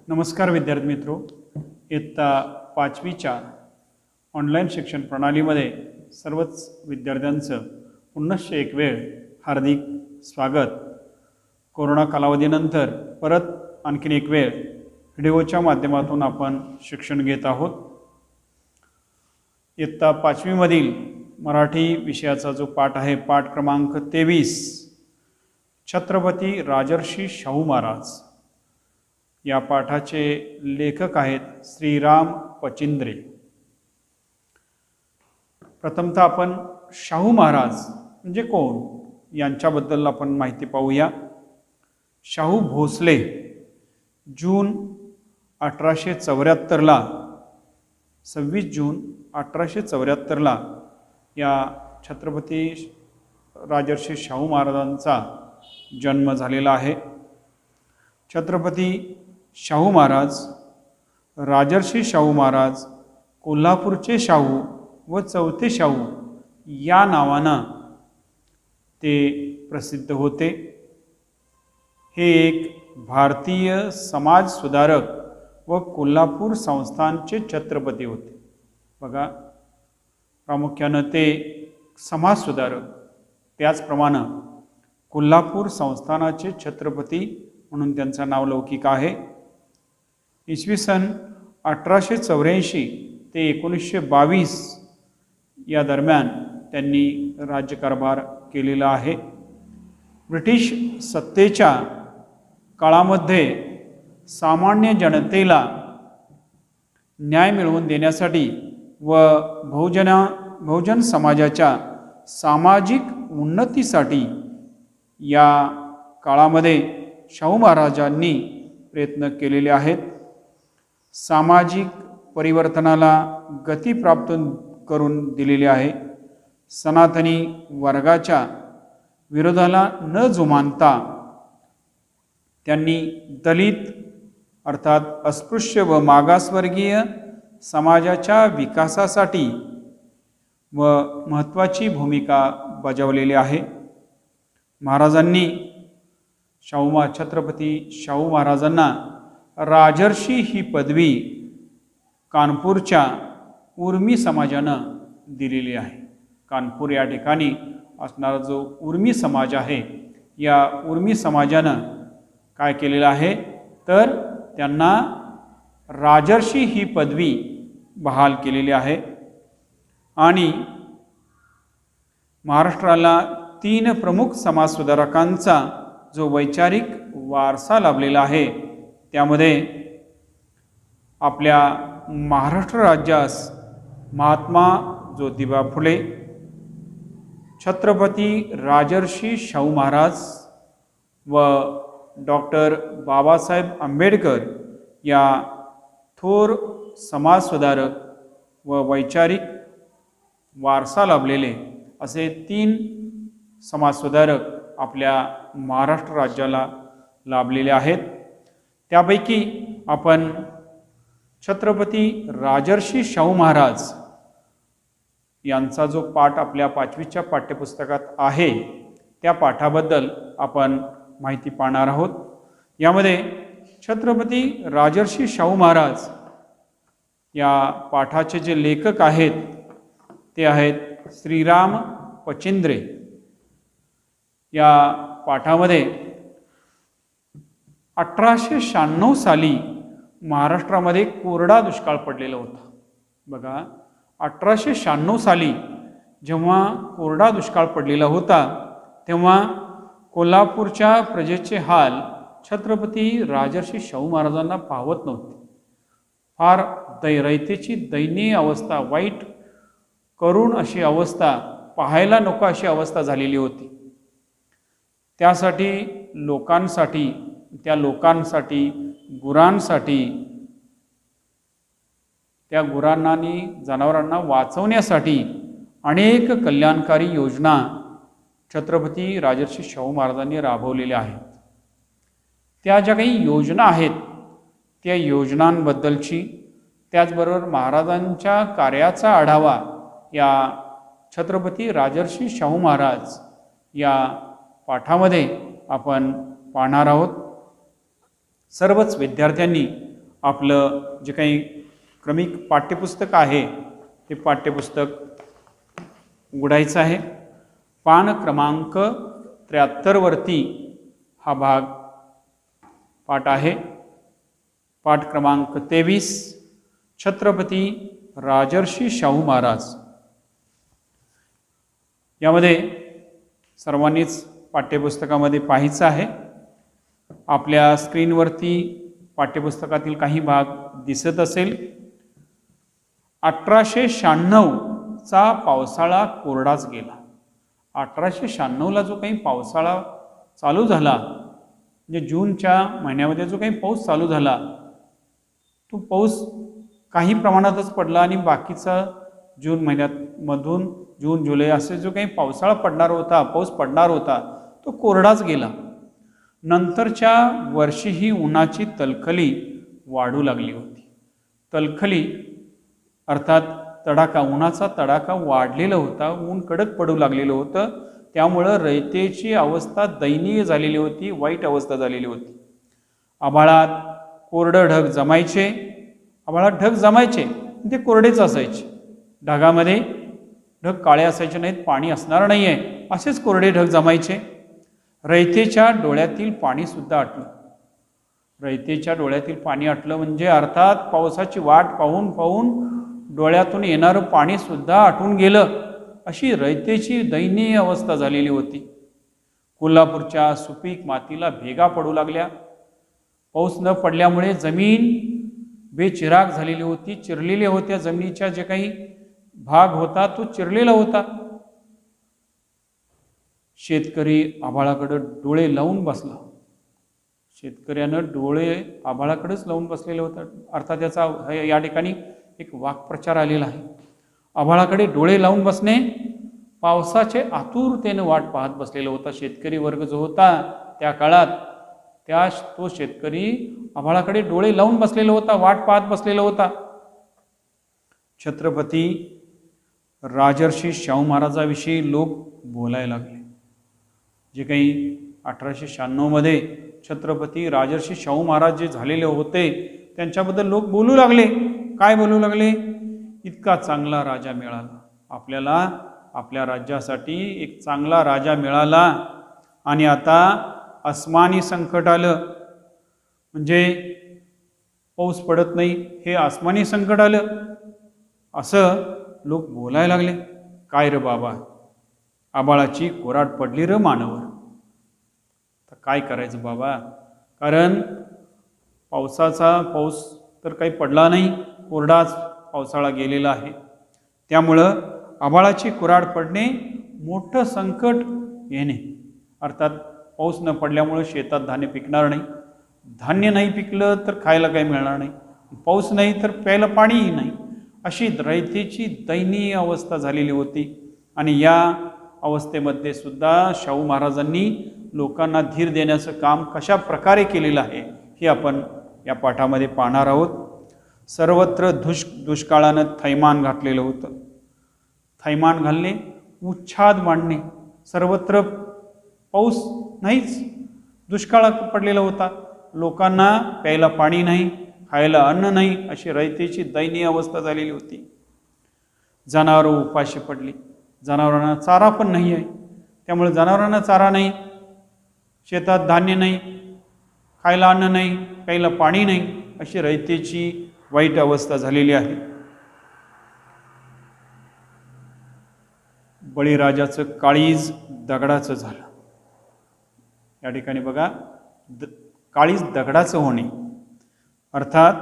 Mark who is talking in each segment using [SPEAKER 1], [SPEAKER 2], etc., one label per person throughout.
[SPEAKER 1] नमस्कार विद्यार्थी मित्रो, इयत्ता 5वीच्या ऑनलाईन शिक्षण प्रणालीमध्ये सर्वच विद्यार्थ्यांचं पुनश्च एक वेळ हार्दिक स्वागत। कोरोना कालावधीनंतर परत आणखीन एक वेळ व्हिडिओच्या माध्यमातून आपण शिक्षण घेत आहोत। इयत्ता 5वीमधील मराठी विषयाचा जो पाठ आहे, पाठ क्रमांक 23, छत्रपती राजर्षी शाहू महाराज। या पाठाचे लेखक आहेत श्रीराम पचिंद्रे। प्रथमतः आपण शाहू महाराज म्हणजे कोण यांच्याबद्दल आपण माहिती पाहूया। शाहू भोसले जून 1874 ला 26 जून 1874 ला या छत्रपती राजर्षी शाहू महाराजांचा जन्म झालेला आहे। छत्रपती शाहू महाराज, राजर्षी शाहू महाराज, कोल्हापूरचे शाहू व चौथे शाहू या नावानं ते प्रसिद्ध होते। हे एक भारतीय समाज सुधारक व कोल्हापूर संस्थानचे छत्रपती होते। बघा, प्रामुख्याने ते समाज सुधारक, त्याचप्रमाणे कोल्हापूर संस्थानाचे छत्रपती म्हणून त्यांचं नाव लौकिक आहे। इसवी सन 1884 ते 1922 या दरम्यान त्यांनी राज्यकारभार केलेला आहे। ब्रिटिश सत्तेच्या काळामध्ये सामान्य जनतेला न्याय मिळवून देण्यासाठी व बहुजन समाजाच्या सामाजिक उन्नतीसाठी या काळामध्ये शाहू महाराजांनी प्रयत्न केलेले आहेत। सामाजिक परिवर्तनाला गती प्राप्त करून दिलेली आहे। सनातनी वर्गाच्या विरोधाला न जुमानता त्यांनी दलित अर्थात अस्पृश्य व मागासवर्गीय समाजाच्या विकासासाठी व महत्त्वाची भूमिका बजावलेली आहे। महाराजांनी छत्रपती शाहू महाराजांना राजर्षी ही पदवी कानपूरच्या उर्मी समाजानं दिलेली आहे। कानपूर या ठिकाणी असणारा जो उर्मी समाज आहे, या उर्मी समाजानं काय केलेलं आहे तर त्यांना राजर्षी ही पदवी बहाल केलेली आहे। आणि महाराष्ट्राला 3 प्रमुख समाजसुधारकांचा जो वैचारिक वारसा लाभलेला आहे, त्यामध्ये आपल्या महाराष्ट्र राज्यास महात्मा ज्योतिबा फुले, छत्रपती राजर्षी शाहू महाराज व डॉक्टर बाबासाहेब आंबेडकर या थोर समाजसुधारक व वैचारिक वारसा लाभलेले असे 3 समाजसुधारक आपल्या महाराष्ट्र राज्याला लाभलेले आहेत। त्यापैकी आपण छत्रपती राजर्षी शाहू महाराज यांचा जो पाठ आपल्या 5वीच्या पाठ्यपुस्तकात आहे, त्या पाठाबद्दल आपण माहिती पाहणार आहोत। यामध्ये छत्रपती राजर्षी शाहू महाराज या पाठाचे जे लेखक आहेत ते आहेत श्रीराम पचिंद्रे। या पाठामध्ये 1896 साली महाराष्ट्रामध्ये कोरडा दुष्काळ पडलेला होता। बघा, 1896 साली जेव्हा कोरडा दुष्काळ पडलेला होता, तेव्हा कोल्हापूरच्या प्रजेचे हाल छत्रपती राजर्षी शाहू महाराजांना पाहवत नव्हते। फार रयतेची दयनीय अवस्था, वाईट करुण अशी अवस्था, पाहायला नको अशी अवस्था झालेली होती। त्यासाठी लोकांसाठी गुरांसाठी, त्या गुरांना आणि जनावरांना वाचवण्यासाठी अनेक कल्याणकारी योजना छत्रपती राजर्षी शाहू महाराजांनी राबवलेल्या आहेत। त्या ज्या काही योजना आहेत, त्या योजनांबद्दलची, त्याचबरोबर महाराजांच्या कार्याचा आढावा या छत्रपती राजर्षी शाहू महाराज या पाठामध्ये आपण पाहणार आहोत। सर्वच विद्यार्थ्यांनी आपलं जे काही क्रमिक पाठ्यपुस्तक आहे ते पाठ्यपुस्तक उघडायचं आहे. पान क्रमांक 73 वरती हा भाग पाठ आहे. पाठ क्रमांक 23 छत्रपती राजर्षी शाहू महाराज. यामध्ये सर्वांनीच पाठ्यपुस्तकामध्ये पाहायचं आहे. आपल्या स्क्रीनवरती पाठ्यपुस्तकातील काही भाग दिसत असेल. 1896चा पावसाळा कोरडाच गेला. 1896ला जो काही पावसाळा चालू झाला, म्हणजे जूनच्या महिन्यामध्ये जो काही पाऊस चालू झाला, तो पाऊस काही प्रमाणातच पडला आणि बाकीचा जून महिन्यामधून जून जुलै असे जो काही पावसाळा पडणार होता, पाऊस पडणार होता, तो कोरडाच गेला. नंतरच्या वर्षी ही उन्हाची तलखली वाढू लागली होती. तलखली अर्थात तडाखा, उन्हाचा तडाखा वाढलेला होता, ऊन कडक पडू लागलेलं होतं. त्यामुळं रयतेची अवस्था दयनीय झालेली होती, वाईट अवस्था झालेली होती. आभाळात कोरडं ढग जमायचे, आभाळात ढग जमायचे, ते कोरडेच असायचे. ढगामध्ये ढग काळे असायचे नाहीत, पाणी असणार नाही आहे, असेच कोरडे ढग जमायचे. रयतेच्या डोळ्यातील पाणी सुद्धा आटलं. रयतेच्या डोळ्यातील पाणी आटलं म्हणजे अर्थात पावसाची वाट पाहून पाहून डोळ्यातून येणारं पाणी सुद्धा आटून गेलं, अशी रयतेची दयनीय अवस्था झालेली होती. कोल्हापूरच्या सुपीक मातीला भेगा पडू लागल्या. पाऊस न पडल्यामुळे जमीन बेचिराग झालेली होती, चिरलेल्या होत्या. जमिनीच्या जे काही भाग होता तो चिरलेला होता. शेतकरी आभाळाकडे डोळे लावून बसला. शेतकऱ्यानं डोळे आभाळाकडेच लावून बसलेले होते. अर्थात याचा या ठिकाणी एक वाक्प्रचार आलेला आहे. आभाळाकडे डोळे लावून बसणे, पावसाचे आतुरतेने वाट पाहत बसलेला होता शेतकरी वर्ग जो होता त्या काळात. तो शेतकरी आभाळाकडे डोळे लावून बसलेला होता, वाट पाहत बसलेला होता. छत्रपती राजर्षी शाहू महाराजाविषयी लोक बोलायला लागले. जे काही 1896मध्ये छत्रपती राजर्षी शाहू महाराज जे झालेले होते त्यांच्याबद्दल लोक बोलू लागले. काय बोलू लागले? इतका चांगला राजा मिळाला आपल्याला, आपल्या राज्यासाठी एक चांगला राजा मिळाला आणि आता आसमानी संकट आलं, म्हणजे पाऊस पडत नाही, हे आसमानी संकट आलं, असं लोक बोलायला लागले. काय रे बाबा, आबाळाची कोराट पडली र मानवर. तर काय करायचं बाबा, कारण पाऊस तर काही पडला नाही, कोरडाच पावसाळा गेलेला आहे. त्यामुळं आबाळाची कोराट पडणे, मोठं संकट येणे. अर्थात पाऊस न पडल्यामुळं शेतात धान्य पिकणार नाही, धान्य नाही पिकलं तर खायला काही मिळणार नाही, पाऊस नाही तर प्यायला पाणीही नाही, अशी रयतेची दयनीय अवस्था झालेली होती. आणि या अवस्थेमध्ये सुद्धा शाहू महाराजांनी लोकांना धीर देण्याचं काम कशा प्रकारे केलेलं आहे हे आपण या पाठामध्ये पाहणार आहोत. सर्वत्र दुष्काळानं थैमान घातलेलं होतं. थैमान घालणे, उच्छाद मांडणे, सर्वत्र पाऊस नाहीच, दुष्काळ पडलेला होता. लोकांना प्यायला पाणी नाही, खायला अन्न नाही, अशी रयतेची दयनीय अवस्था झालेली होती. जनावरं उपाशी पडली, जनावरांना चारा पण नाही आहे. त्यामुळे जनावरांना चारा नाही, शेतात धान्य नाही, खायला अन्न नाही, प्यायला पाणी नाही, अशी रयतेची वाईट अवस्था झालेली आहे. बळीराजाचं काळीज दगडाचं झालं. या ठिकाणी बघा, काळीज दगडाचं होणे अर्थात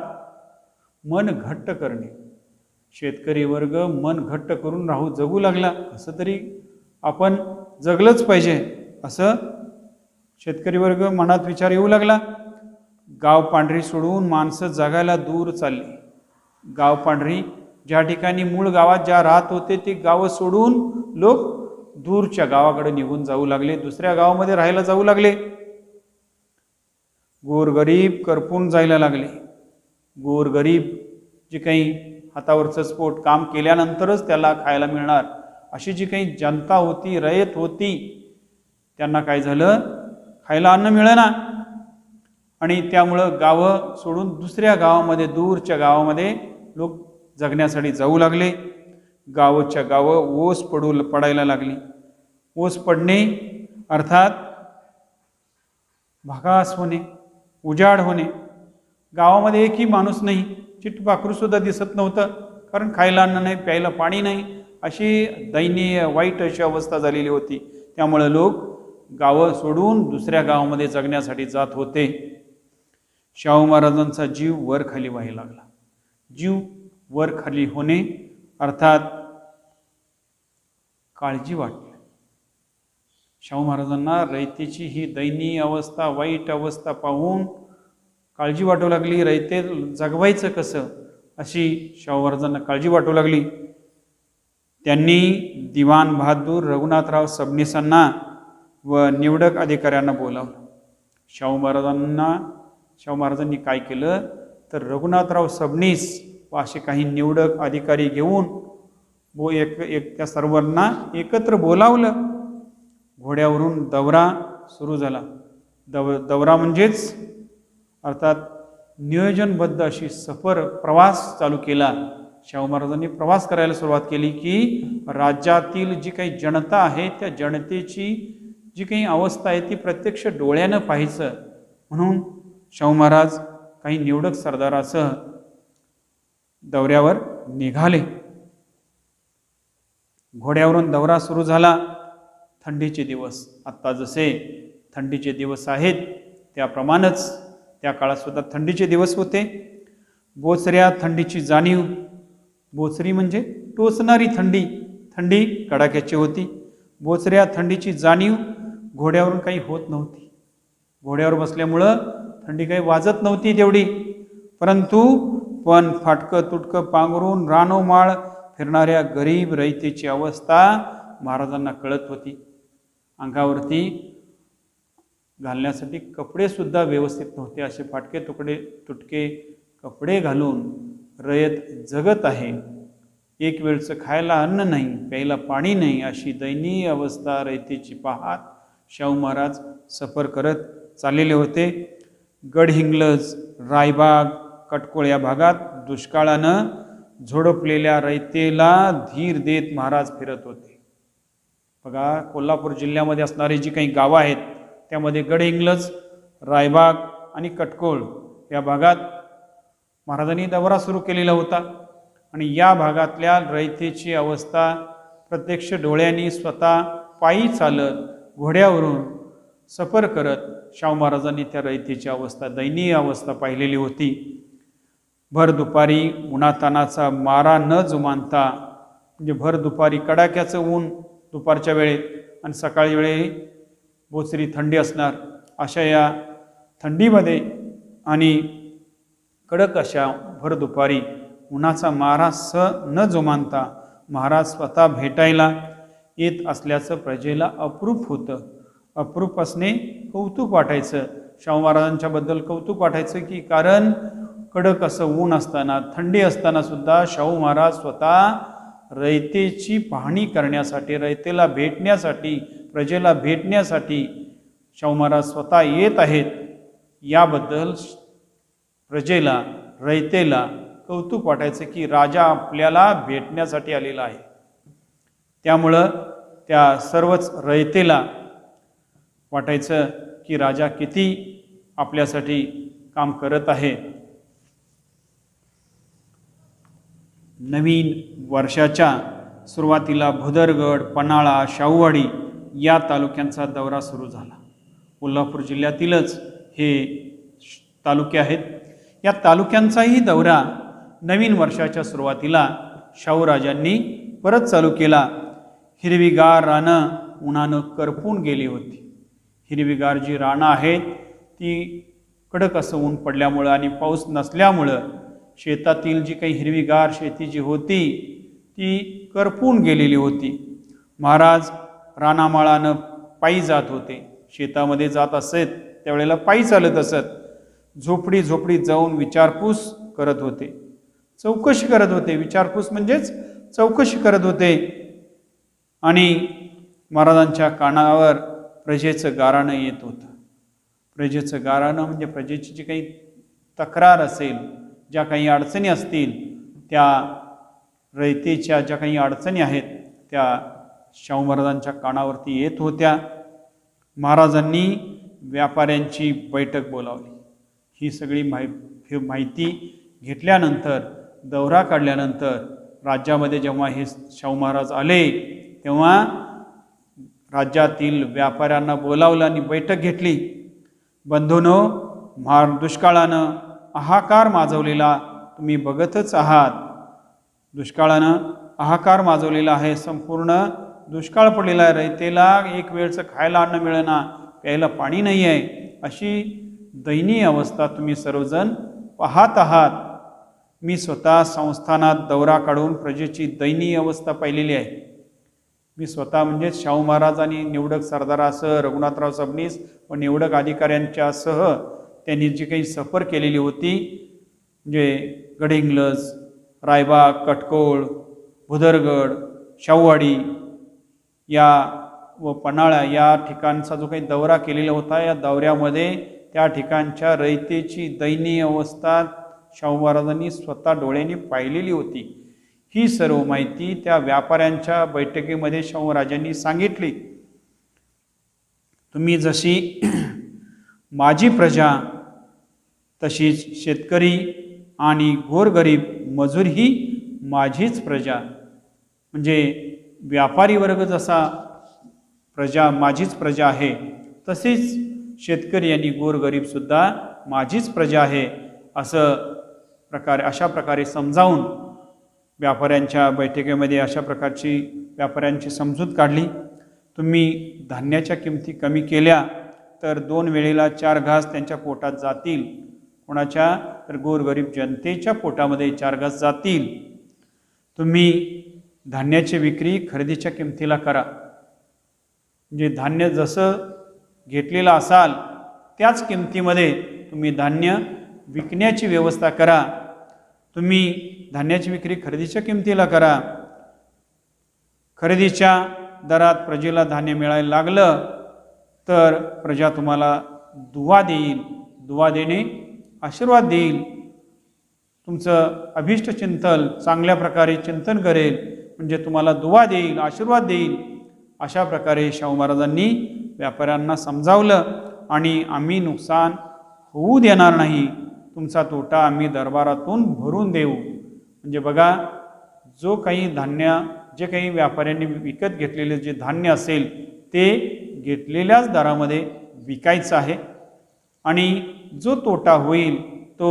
[SPEAKER 1] मन घट्ट करणे. शेतकरी वर्ग मन घट्ट करून जगू लागला. असं तरी आपण जगलंच पाहिजे असं शेतकरी वर्ग मनात विचार येऊ लागला. गाव पांढरी सोडून माणसं जगायला दूर चालली. गाव पांढरी ज्या ठिकाणी मूळ गावात ज्या राहत होते ते गावं सोडून लोक दूरच्या गावाकडे निघून जाऊ लागले, दुसऱ्या गावामध्ये राहायला जाऊ लागले. गोरगरीब करपून जायला लागले. गोरगरीब जे काही हातावरचं स्पोट काम केल्यानंतरच त्याला खायला मिळणार अशी जी काही जनता होती, रयत होती, त्यांना काय झालं, खायला अन्न मिळेना. आणि त्यामुळं गावं सोडून दुसऱ्या गावामध्ये, दूरच्या गावामध्ये लोक जगण्यासाठी जाऊ लागले. गावच्या गावं ओस पडायला लागली. ओस पडणे अर्थात भागास होणे, उजाड होणे. गावामध्ये एकही माणूस नाही, चिटपाखरू सुद्धा दिसत नव्हतं, कारण खायला अन्न नाही, प्यायला पाणी नाही, अशी दयनीय वाईट अशी अवस्था झालेली होती. त्यामुळे लोक गावं सोडून दुसऱ्या गावामध्ये जगण्यासाठी जात होते. शाहू महाराजांचा जीव वर खाली व्हायला लागला. जीव वर खाली होणे अर्थात काळजी वाटली. शाहू महाराजांना रयतेची ही दयनीय अवस्था, वाईट अवस्था पाहून काळजी वाटू लागली. रयते जगवायचं कसं, अशी शाहू महाराजांना काळजी वाटू लागली. त्यांनी दिवाण बहादूर रघुनाथराव सबनीसांना व निवडक अधिकाऱ्यांना बोलावलं. शाहू महाराजांनी काय केलं तर रघुनाथराव सबनीस व असे काही निवडक अधिकारी घेऊन त्या सर्वांना एकत्र बोलावलं. घोड्यावरून दौरा सुरू झाला. दौरा म्हणजेच अर्थात नियोजनबद्ध अशी प्रवास चालू केला. शाहू महाराजांनी प्रवास करायला सुरुवात केली की राज्यातील जी काही जनता आहे त्या जनतेची जी काही अवस्था आहे ती प्रत्यक्ष डोळ्यानं पाहायचं म्हणून शाहू महाराज काही निवडक सरदारासह दौऱ्यावर निघाले. घोड्यावरून दौरा सुरू झाला. थंडीचे दिवस, आत्ता जसे थंडीचे दिवस आहेत त्याप्रमाणेच त्या काळात सुद्धा थंडीचे दिवस होते. बोचऱ्या थंडीची जाणीव, बोचरी म्हणजे टोचणारी थंडी, थंडी कडाक्याची होती. बोचऱ्या थंडीची जाणीव घोड्यावरून काही होत नव्हती. घोड्यावर बसल्यामुळं थंडी काही वाजत नव्हती तेवढी, परंतु फाटकं तुटकं पांघरून रानोमाळ फिरणाऱ्या गरीब रयतेची अवस्था महाराजांना कळत होती. अंगावरती घालण्यासाठी कपडे सुद्धा व्यवस्थित नव्हते. असे फाटके तुटके कपडे घालून रयत जगत आहे. एक वेळचं खायला अन्न नाही, प्यायला पाणी नाही, अशी दयनीय अवस्था रयतेची पाहत शाहू महाराज सफर करत चाललेले होते. गडहिंग्लज, रायबाग, कटकोळ या भागात दुष्काळानं झोडपलेल्या रयतेला धीर देत महाराज फिरत होते. बघा, कोल्हापूर जिल्ह्यामध्ये असणारी जी काही गावं आहेत त्यामध्ये गडहिंग्लज, रायबाग आणि कटकोळ या भागात महाराजांनी दौरा सुरू केलेला होता. आणि या भागातल्या रयतेची अवस्था प्रत्यक्ष डोळ्यांनी स्वतः पायी चालत घोड्यावरून सफर करत शाहू महाराजांनी त्या रयतेची अवस्था, दयनीय अवस्था पाहिलेली होती. भर दुपारी उन्हातानाचा मारा न जुमानता, म्हणजे भर दुपारी कडाक्याचं ऊन दुपारच्या वेळेत आणि सकाळी वेळी बोचरी थंडी असणार, अशा या थंडीमध्ये आणि कडक अशा भर दुपारी उन्हाचा मारा न जुमानता महाराज स्वतः भेटायला येत असल्याचं प्रजेला अप्रूप होतं. अप्रूप असणे कौतुक वाटायचं. शाहू महाराजांच्याबद्दल कौतुक वाटायचं की कारण कडक असं ऊन असताना, थंडी असताना सुद्धा शाहू महाराज स्वतः रयतेची पाहणी करण्यासाठी, रयतेला भेटण्यासाठी, प्रजेला भेटण्यासाठी शाहू महाराज स्वतः येत आहेत. याबद्दल प्रजेला, रयतेला कौतुक वाटायचं की राजा आपल्याला भेटण्यासाठी आलेला आहे. त्यामुळं त्या सर्वच रयतेला वाटायचं की राजा किती आपल्यासाठी काम करत आहे. नवीन वर्षाच्या सुरुवातीला भुदरगड, पन्हाळा, शाहूवाडी या तालुक्यांचा दौरा सुरू झाला. कोल्हापूर जिल्ह्यातीलच हे तालुके आहेत. या तालुक्यांचाही दौरा नवीन वर्षाच्या सुरुवातीला शाहूराजांनी परत चालू केला. हिरवीगार रानं उन्हानं करपून गेली होती. हिरवीगार जी रानं आहेत ती कडक असं ऊन पडल्यामुळं आणि पाऊस नसल्यामुळं शेतातील जी काही हिरवीगार शेती जी होती ती करपून गेलेली होती. महाराज रानामाळानं पायी जात होते. शेतामध्ये जात असत त्यावेळेला पायी चालत असत. झोपडी जाऊन विचारपूस करत होते, चौकशी करत होते. विचारपूस म्हणजेच चौकशी करत होते. आणि महाराजांच्या कानावर प्रजेचं गाराणं येत होतं. प्रजेचं गाऱ्हाणं म्हणजे प्रजेची जी काही तक्रार असेल, ज्या काही अडचणी असतील, त्या रयतेच्या ज्या काही अडचणी आहेत त्या शाहू महाराजांच्या कानावरती येत होत्या. महाराजांनी व्यापाऱ्यांची बैठक बोलावली. ही सगळी माहिती घेतल्यानंतर, दौरा काढल्यानंतर राज्यामध्ये जेव्हा हे शाहू महाराज आले तेव्हा राज्यातील व्यापाऱ्यांना बोलावलं आणि बैठक घेतली. बंधूंनो, दुष्काळानं हाहाकार माजवलेला तुम्ही बघतच आहात. दुष्काळानं हाहाकार माजवलेला आहे. संपूर्ण दुष्काळ पडलेला आहे. रयतेला एक वेळचं खायला अन्न मिळेना, प्यायला पाणी नाही आहे. अशी दयनीय अवस्था तुम्ही सर्वजण पाहत आहात. मी स्वतः संस्थानात दौरा काढून प्रजेची दयनीय अवस्था पाहिलेली आहे. मी स्वतः म्हणजे शाहू महाराज आणि निवडक सरदारासह रघुनाथराव सबनीस व निवडक अधिकाऱ्यांच्यासह त्यांनी जी काही सफर केलेली होती, म्हणजे गडहिंग्लज, रायबाग, कटकोळ, भुदरगड, शाहूवाडी या व पन्हाळा या ठिकाणचा जो काही दौरा केलेला होता, या दौऱ्यामध्ये त्या ठिकाणच्या रयतेची दयनीय अवस्था शाहू महाराजांनी स्वतः डोळ्यांनी पाहिलेली होती. ही सर्व माहिती त्या व्यापाऱ्यांच्या बैठकीमध्ये शाहूराजांनी सांगितली. तुम्ही जशी माझी प्रजा तशीच शेतकरी आणि गोरगरीब मजूर ही माझीच प्रजा, म्हणजे व्यापारी वर्ग जसा प्रजा माझीच प्रजा आहे, तसेच शेतकरी आणि गोरगरीबसुद्धा माझीच प्रजा आहे, अशा प्रकारे समजावून व्यापाऱ्यांच्या बैठकीमध्ये अशा प्रकारची व्यापाऱ्यांची समजूत काढली. तुम्ही धान्याच्या किमती कमी केल्या तर 2 वेळेला 4 घास त्यांच्या पोटात जातील. कोणाच्या? तर गोरगरीब जनतेच्या पोटामध्ये 4 घास जातील. तुम्ही धान्याची विक्री खरेदीच्या किमतीला करा, म्हणजे धान्य जसं घेतलेलं असाल त्याच किमतीमध्ये तुम्ही धान्य विकण्याची व्यवस्था करा. तुम्ही धान्याची विक्री खरेदीच्या किमतीला करा. खरेदीच्या दरात प्रजेला धान्य मिळायला लागलं तर प्रजा तुम्हाला दुवा देईल. दुवा देणे आशीर्वाद देईल. तुमचं अभिष्ट चिंतन चांगल्या प्रकारे चिंतन करेल, म्हणजे तुम्हाला दुवा देईल, आशीर्वाद देईल. अशा प्रकारे शाहू महाराजांनी व्यापाऱ्यांना समजावलं. आणि आम्ही नुकसान होऊ देणार नाही, तुमचा तोटा आम्ही दरबारातून भरून देऊ. म्हणजे बघा, जो काही धान्य जे काही व्यापाऱ्यांनी विकत घेतलेले जे धान्य असेल ते घेतलेल्याच दरामध्ये विकायचं आहे. आणि जो तोटा होईल तो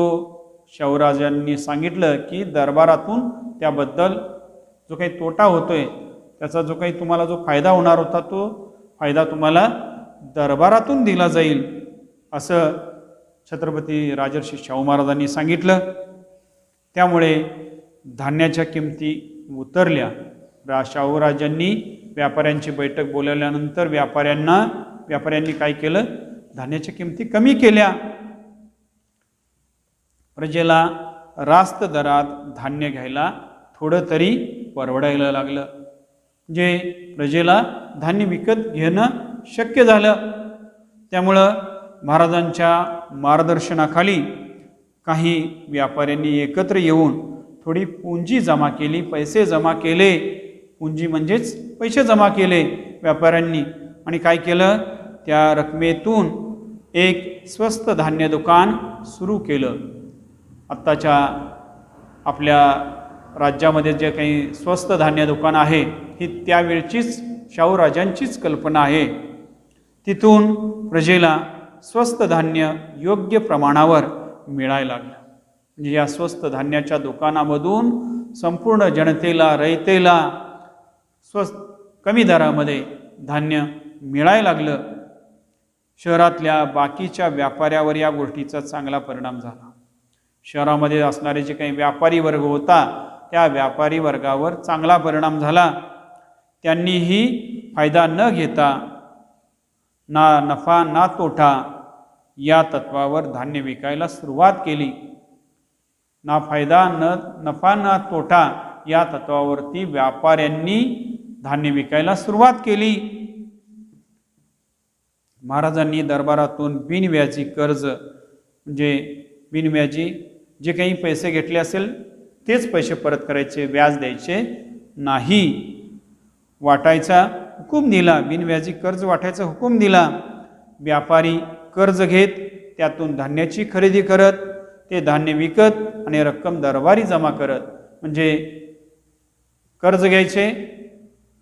[SPEAKER 1] शाहूराजांनी सांगितलं की दरबारातून त्याबद्दल जो काही तोटा होतोय त्याचा जो काही तुम्हाला जो फायदा होणार होता तो फायदा तुम्हाला दरबारातून दिला जाईल, असं छत्रपती राजर्षी शाहू महाराजांनी सांगितलं. त्यामुळे धान्याच्या किमती उतरल्या. शाहूराजांनी व्यापाऱ्यांची बैठक बोलावल्यानंतर व्यापाऱ्यांनी काय केलं? धान्याच्या किमती कमी केल्या. प्रजेला रास्त दरात धान्य घ्यायला थोडं तरी परवडायला लागलं. जे प्रजेला धान्य विकत घेणं शक्य झालं. त्यामुळं महाराजांच्या मार्गदर्शनाखाली काही व्यापाऱ्यांनी एकत्र येऊन थोडी पुंजी जमा केली, पैसे जमा केले. पुंजी म्हणजेच पैसे जमा केले व्यापाऱ्यांनी. आणि काय केलं? त्या रकमेतून एक स्वस्त धान्य दुकान सुरू केलं. आत्ताच्या आपल्या राज्यामध्ये जे काही स्वस्त धान्य दुकान आहे ही त्यावेळचीच शाहूराजांचीच कल्पना आहे. तिथून प्रजेला स्वस्त धान्य योग्य प्रमाणावर मिळायला लागलं. म्हणजे या स्वस्त धान्याच्या दुकानामधून संपूर्ण जनतेला, रयतेला कमी दरामध्ये धान्य मिळायला लागलं. शहरातल्या बाकीच्या व्यापाऱ्यावर या गोष्टीचा चांगला परिणाम झाला. शहरामध्ये असणारे जे काही व्यापारी वर्ग होता त्या व्यापारी वर्गावर चांगला परिणाम झाला. त्यांनीही फायदा न घेता, ना नफा ना तोटा या तत्वावर धान्य विकायला सुरुवात केली. ना फायदा न नफा ना तोटा या तत्वावरती व्यापाऱ्यांनी धान्य विकायला सुरुवात केली. महाराजांनी दरबारातून बिनव्याजी कर्ज म्हणजे बिनव्याजी जे काही पैसे घेतले असेल तेच पैसे परत करायचे, व्याज द्यायचे नाही, वाटायचा हुकूम दिला, बिनव्याजी कर्ज वाटायचा हुकूम दिला. व्यापारी कर्ज घेत त्यातून धान्याची खरेदी करत, ते धान्य विकत आणि रक्कम दरबारी जमा करत. म्हणजे कर्ज घ्यायचे,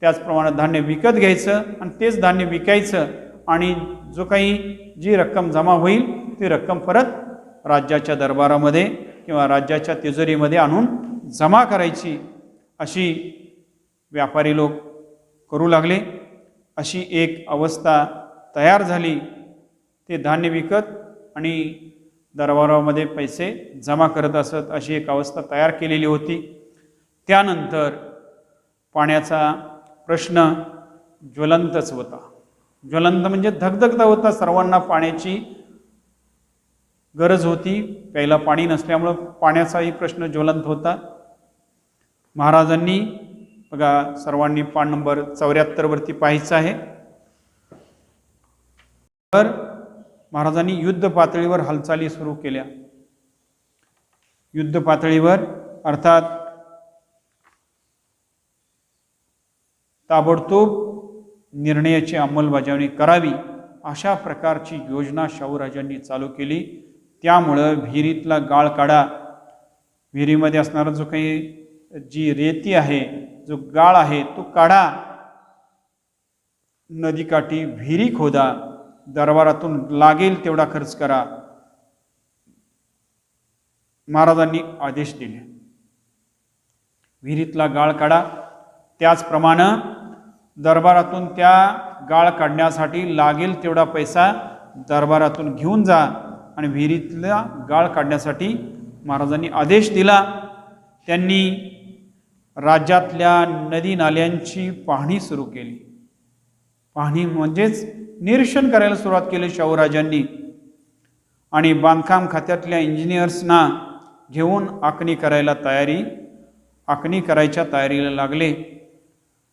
[SPEAKER 1] त्याचप्रमाणे धान्य विकत घ्यायचं आणि तेच धान्य विकायचं आणि जो काही जी रक्कम जमा होईल ती रक्कम परत राज्याच्या दरबारामध्ये किंवा राज्याच्या तिजोरीमध्ये आणून जमा करायची. अशी व्यापारी लोक करू लागले. अशी एक अवस्था तयार झाली. ते धान्य विकत आणि दरबारामध्ये पैसे जमा करत असत, अशी एक अवस्था तयार केलेली होती. त्यानंतर पाण्याचा प्रश्न ज्वलंतच होता. ज्वलंत म्हणजे धगधगता होता. सर्वांना पाण्याची गरज होती. प्यायला पाणी नसल्यामुळं पाण्याचाही प्रश्न ज्वलंत होता. महाराजांनी बघा, सर्वांनी पान नंबर 74 वरती पाहायचं आहे. तर महाराजांनी युद्ध पातळीवर हालचाली सुरू केल्या. युद्ध पातळीवर अर्थात ताबडतोब निर्णयाची अंमलबजावणी करावी अशा प्रकारची योजना शाहूराजांनी चालू केली. त्यामुळं विहिरीतला गाळ काढा, विहिरीमध्ये असणारा जो काही जी रेती आहे, जो गाळ आहे तो काढा, नदीकाठी विहिरी खोदा, दरबारातून लागेल तेवढा खर्च करा. महाराजांनी आदेश दिले. विहिरीतला गाळ काढा. त्याचप्रमाणे दरबारातून त्या गाळ काढण्यासाठी लागेल तेवढा पैसा दरबारातून घेऊन जा आणि विहिरीतला गाळ काढण्यासाठी महाराजांनी आदेश दिला. त्यांनी राज्यातल्या नदी नाल्यांची पाहणी सुरू केली. पाहणी म्हणजेच निरीक्षण करायला सुरुवात केली शाहूराजांनी आणि बांधकाम खात्यातल्या इंजिनियर्सना घेऊन आखणी करायच्या तयारीला लागले.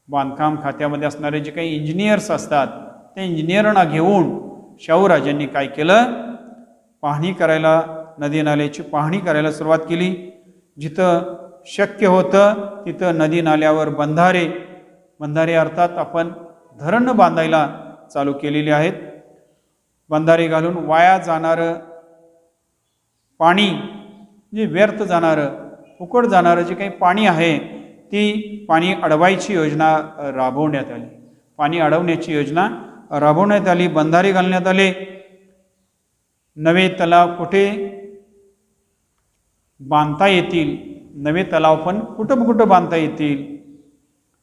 [SPEAKER 1] बांधकाम खात्यामध्ये असणारे जे काही इंजिनियर्स असतात ते इंजिनियरांना घेऊन शाहूराजांनी काय केलं, पाहणी करायला, नदी नाल्याची पाहणी करायला सुरुवात केली. जिथं शक्य होतं तिथं नदी नाल्यावर बंधारे अर्थात आपण धरण बांधायला चालू केलेले आहेत. बंधारे घालून वाया जाणारं पाणी, जे व्यर्थ जाणारं, फुकट जाणारं जे काही पाणी आहे ती पाणी अडवायची योजना राबवण्यात आली. पाणी अडवण्याची योजना राबवण्यात आली. बंधारे घालण्यात आले. नवे तलाव कुठे बांधता येतील, नवे तलाव पण कुठं बांधता येतील.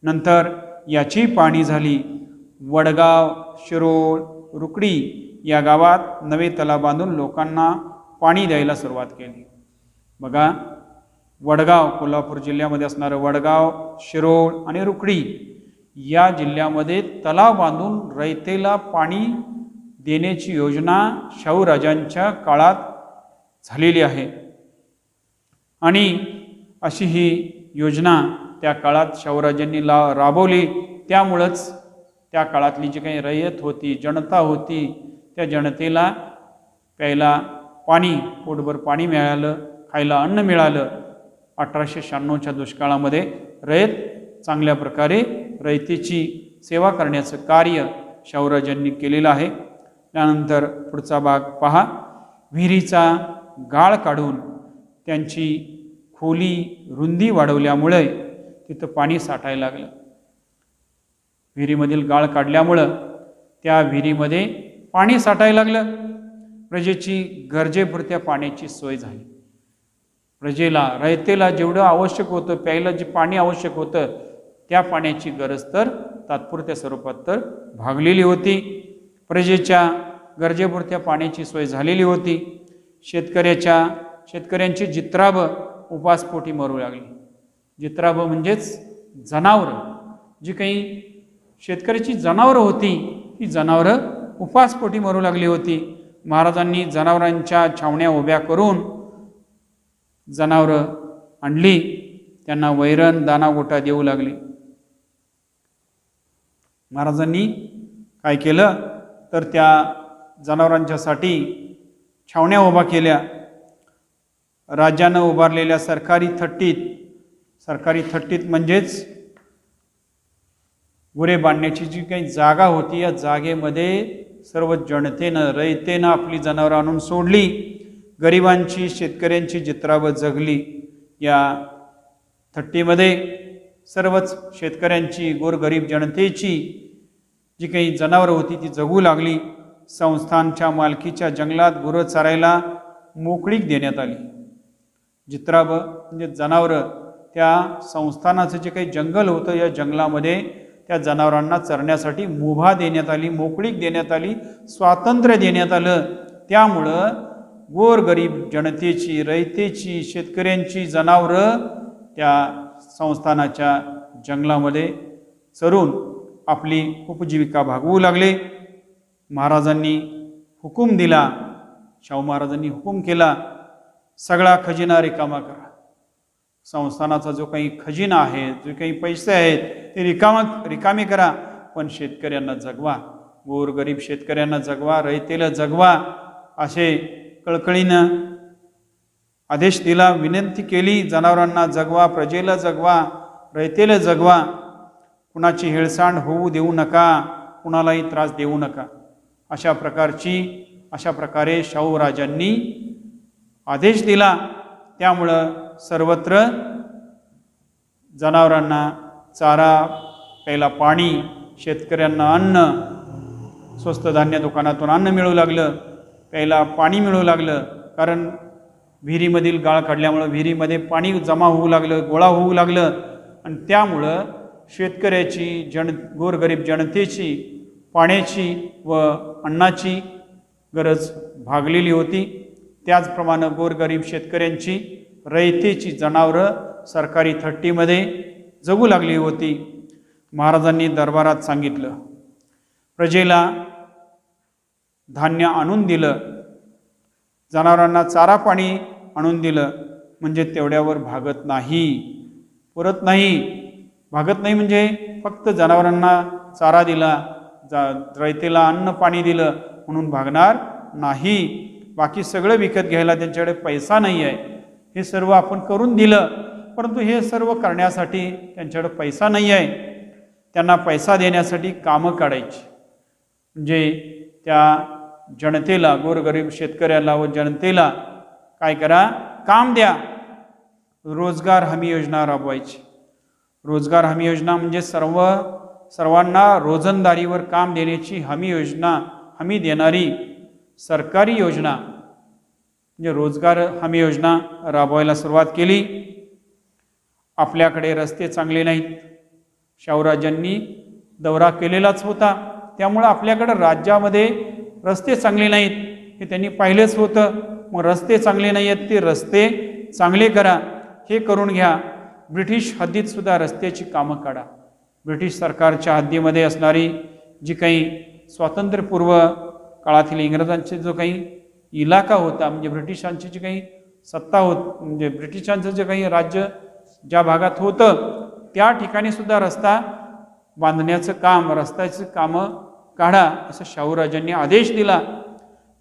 [SPEAKER 1] नंतर याची पाहणी झाली. वडगाव, शिरोळ, रुकडी या गावात नवे तलाव बांधून लोकांना पाणी द्यायला सुरुवात केली. बघा, वडगाव, कोल्हापूर जिल्ह्यामध्ये असणारं वडगाव, शिरोळ आणि रुकडी या जिल्ह्यामध्ये तलाव बांधून रयतेला पाणी देण्याची योजना शाहूराजांच्या काळात झालेली आहे. आणि अशी ही योजना त्या काळात शाहूराजांनी राबवली. त्यामुळंच त्या काळातली जी काही रयत होती, जनता होती, त्या जनतेला प्यायला पाणी, पोटभर पाणी मिळालं, खायला अन्न मिळालं. 1896च्या दुष्काळामध्ये रयत चांगल्या प्रकारे रयतेची सेवा करण्याचं कार्य शाहूराजांनी केलेलं आहे. त्यानंतर पुढचा भाग पहा. विहिरीचा गाळ काढून त्यांची खोली, रुंदी वाढवल्यामुळे तिथं पाणी साठायला लागलं. विहिरीमधील गाळ काढल्यामुळं त्या विहिरीमध्ये पाणी साठायला लागलं. प्रजेची गरजेपुरत्या पाण्याची सोय झाली. प्रजेला, रयतेला जेवढं आवश्यक होतं, प्यायला जे पाणी आवश्यक होतं त्या पाण्याची गरज तर तात्पुरत्या स्वरूपात तर भागलेली होती. प्रजेच्या गरजेपुरत्या पाण्याची सोय झालेली होती. शेतकऱ्यांची जित्राब उपासपोटी मरू लागली. जित्राब म्हणजेच जनावरं, जी काही शेतकऱ्याची जनावरं होती ही जनावरं उपासपोटी मरू लागली होती. महाराजांनी जनावरांच्या छावण्या उभ्या करून जनावरं आणली, त्यांना वैरण, दाना, गोटा देऊ लागली. महाराजांनी काय केलं, तर त्या जनावरांच्यासाठी छावण्या उभा केल्या. राज्यानं उभारलेल्या सरकारी थट्टीत म्हणजेच गुरे बांधण्याची जी काही जागा होती, या जागेमध्ये सर्व जनतेनं रयतेनं आपली जनावरं आणून सोडली. गरिबांची शेतकऱ्यांची जित्रावं जगली. या थट्टीमध्ये सर्वच शेतकऱ्यांची गोरगरीब जनतेची जी काही जनावरं होती ती जगू लागली. संस्थानच्या मालकीच्या जंगलात गुरं चरायला मोकळीक देण्यात आली. जित्रावं म्हणजे जनावरं, त्या संस्थानाचं जे काही जंगल होतं या जंगलामध्ये त्या जनावरांना चरण्यासाठी मुभा देण्यात आली, मोकळीक देण्यात आली, स्वातंत्र्य देण्यात आलं. त्यामुळं गोरगरीब जनतेची, रयतेची, शेतकऱ्यांची जनावरं त्या संस्थानाच्या जंगलामध्ये चरून आपली उपजीविका भागवू लागले. महाराजांनी हुकूम दिला, शाहू महाराजांनी हुकूम केला, सगळा खजिना रिकामा करा. संस्थानाचा जो काही खजिना आहे, जो काही पैसे आहेत ते रिकामे करा, पण शेतकऱ्यांना जगवा, गोरगरीब शेतकऱ्यांना जगवा, रयतेला जगवा, असे कळकळीनं आदेश दिला, विनंती केली. जनावरांना जगवा, प्रजेला जगवा, रयतेला जगवा, कुणाची हेळसांड होऊ देऊ नका, कुणालाही त्रास देऊ नका. अशा प्रकारे शाहूराजांनी आदेश दिला. त्यामुळं सर्वत्र जनावरांना चारा, प्यायला पाणी, शेतकऱ्यांना अन्न, स्वस्त धान्य दुकानातून अन्न मिळू लागलं, प्यायला पाणी मिळू लागलं. कारण विहिरीमधील गाळ काढल्यामुळं विहिरीमध्ये पाणी जमा होऊ लागलं, गोळा होऊ लागलं, आणि त्यामुळं शेतकऱ्याची, गोरगरीब जनतेची पाण्याची व अन्नाची गरज भागलेली होती. त्याचप्रमाणे गोरगरीब शेतकऱ्यांची, रयतेची जनावरं सरकारी थट्टीमध्ये जगू लागली होती. महाराजांनी दरबारात सांगितलं, प्रजेला धान्य आणून दिलं, जनावरांना चारा पाणी आणून दिलं, म्हणजे तेवढ्यावर भागत नाही, पुरत नाही. भागत नाही म्हणजे फक्त जनावरांना चारा दिला, रयतेला अन्न पाणी दिलं म्हणून भागणार नाही. बाकी सगळं विकत घ्यायला त्यांच्याकडे पैसा नाही आहे. हे सर्व आपण करून दिलं, परंतु हे सर्व करण्यासाठी त्यांच्याकडे पैसा नाही आहे. त्यांना पैसा देण्यासाठी कामं काढायची, म्हणजे त्या जनतेला, गोरगरीब शेतकऱ्याला व जनतेला काय करा, काम द्या. रोजगार हमी योजना राबवायची. रोजगार हमी योजना म्हणजे सर्वांना रोजंदारीवर काम देण्याची हमी देणारी सरकारी योजना, म्हणजे रोजगार हमी योजना राबवायला सुरुवात केली. आपल्याकडे रस्ते चांगले नाहीत, शाहूराजांनी दौरा केलेलाच होता, त्यामुळं आपल्याकडे राज्यामध्ये रस्ते चांगले नाहीत हे त्यांनी पाहिलेच होतं. मग रस्ते चांगले नाही आहेत, ते रस्ते चांगले करा, हे करून घ्या. ब्रिटिश हद्दीत सुद्धा रस्त्याची कामं काढा. ब्रिटिश सरकारच्या हद्दीमध्ये असणारी जी काही स्वातंत्र्यपूर्व काळातील इंग्रजांचे जो काही इलाका होता, म्हणजे ब्रिटिशांची जी काही सत्ता म्हणजे ब्रिटिशांचं जे काही राज्य ज्या भागात होतं त्या ठिकाणी सुद्धा रस्ता बांधण्याचं काम, रस्त्याचं कामं काढा, असं शाहूराजांनी आदेश दिला.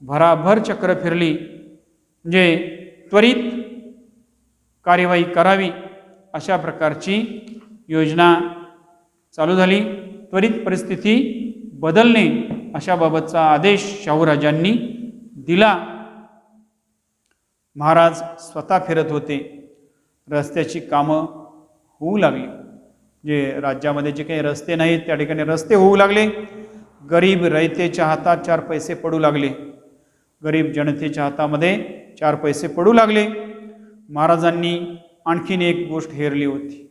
[SPEAKER 1] भराभर चक्र फिरली, म्हणजे त्वरित कार्यवाही करावी अशा प्रकारची योजना चालू झाली. त्वरित परिस्थिती बदलणे अशाबाबतचा आदेश शाहूराजांनी दिला. महाराज स्वतः फिरत होते. रस्त्याची कामं होऊ लागली, जे राज्यामध्ये जे काही रस्ते नाहीत त्या ठिकाणी रस्ते होऊ लागले. गरीब रयतेच्या हातात 4 पैसे पडू लागले. गरीब जनतेच्या हातामध्ये 4 पैसे पडू लागले. महाराजांनी आणखीन एक गोष्ट हेरली होती.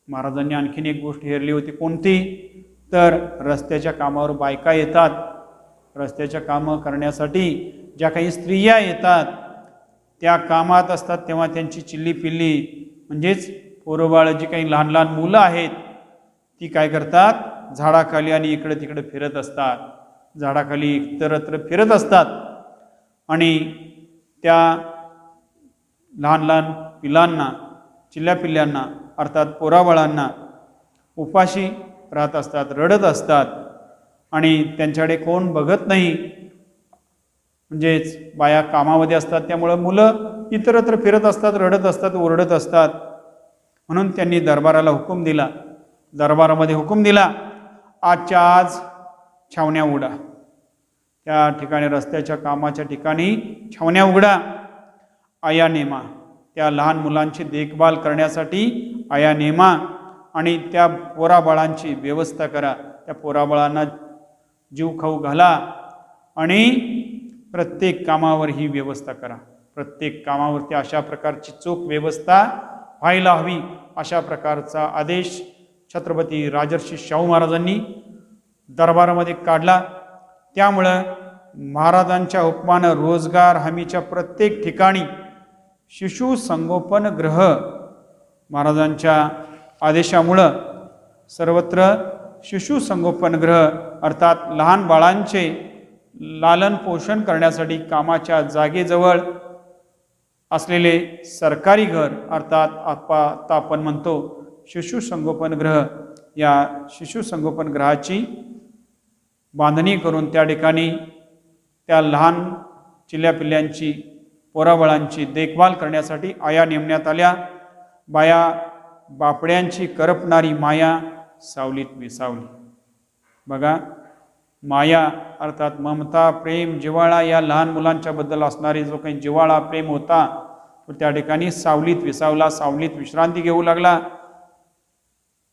[SPEAKER 1] महाराजांनी आणखीन एक गोष्ट हेरली होती. कोणती? तर रस्त्याच्या कामावर बायका येतात. रस्त्याच्या कामं करण्यासाठी ज्या काही स्त्रिया येतात त्या कामात असतात, तेव्हा त्यांची चिल्ली पिल्ली म्हणजेच पोरबाळ जी काही लहान लहान मुलं आहेत ती काय करतात, झाडाखाली आणि इकडे तिकडे फिरत असतात. झाडाखाली इतरत्र फिरत असतात आणि त्या लहान लहान पिलांना, चिल्ल्या पिल्ल्यांना अर्थात पोराबाळांना उपाशी राहत असतात, रडत असतात. आणि त्यांच्याकडे कोण बघत नाही, म्हणजेच बाया कामामध्ये असतात, त्यामुळं मुलं इतरत्र फिरत असतात, रडत असतात, ओरडत असतात. म्हणून त्यांनी दरबाराला हुकूम दिला, दरबारामध्ये हुकूम दिला, आजच्या आज छावण्या उघडा. त्या ठिकाणी रस्त्याच्या कामाच्या ठिकाणी छावण्या उघडा, आया नेमा, त्या लहान मुलांची देखभाल करण्यासाठी आया नेमा आणि त्या पोराबाळांची व्यवस्था करा. त्या पोराबाळांना जीव खाऊ घाला आणि प्रत्येक कामावर ही व्यवस्था करा. प्रत्येक कामावरती अशा प्रकारची चोख व्यवस्था व्हायला हवी, अशा प्रकारचा आदेश छत्रपती राजर्षी शाहू महाराजांनी दरबारामध्ये काढला. त्यामुळं महाराजांच्या हुकमानं रोजगार हमीच्या प्रत्येक ठिकाणी शिशु संगोपन गृह, महाराजांच्या आदेशामुळं सर्वत्र शिशु संगोपन गृह अर्थात लहान बाळांचे लालन पोषण करण्यासाठी कामाच्या जागेजवळ असलेले सरकारी घर अर्थात आता आपण म्हणतो शिशु संगोपन गृह, या शिशु संगोपन गृहाची बांधणी करून त्या ठिकाणी त्या लहान चिल्ल्यापिल्ल्यांची पोराबाळांची देखभाल करण्यासाठी आया नेमण्यात आल्या. बाया बापड्यांची करपणारी माया सावलीत विसावली. बघा, माया अर्थात ममता, प्रेम, जिव्हाळा, या लहान मुलांच्या बद्दल असणारे जो काही जिव्हाळा प्रेम होता तो त्या ठिकाणी सावलीत विसावला, सावलीत विश्रांती घेऊ लागला.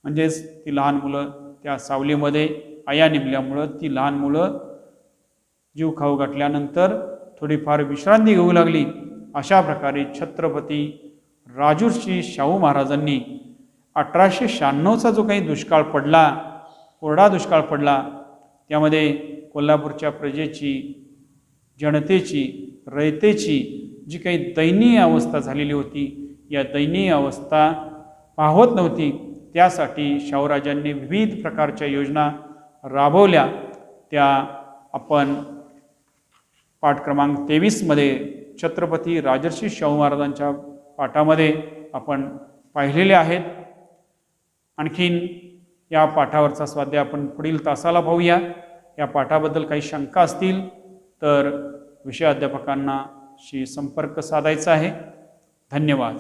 [SPEAKER 1] म्हणजेच ती लहान मुलं त्या सावलीमध्ये आया नेमल्यामुळं ती लहान मुलं जीव खाऊ घातल्यानंतर थोडीफार विश्रांती घेऊ लागली. अशा प्रकारे छत्रपती राजर्षी शाहू महाराजांनी 1896चा जो काही दुष्काळ पडला, कोरडा दुष्काळ पडला, त्यामध्ये कोल्हापूरच्या प्रजेची, जनतेची, रयतेची जी काही दयनीय अवस्था झालेली होती, या दयनीय अवस्था पाहत नव्हती. त्यासाठी शाहूराजांनी विविध प्रकारच्या योजना राबवल्या. त्या आपण पाठ क्रमांक 23मध्ये छत्रपती राजर्षी शाहू महाराजांच्या पाठामध्ये आपण पाहिलेले आहेत. आणखीन या पाठावरचा स्वाध्याय आपण पुढील तासाला पाहूया. या पाठाबद्दल काही शंका असतील तर विषय अध्यापकांशी संपर्क साधायचा आहे. धन्यवाद.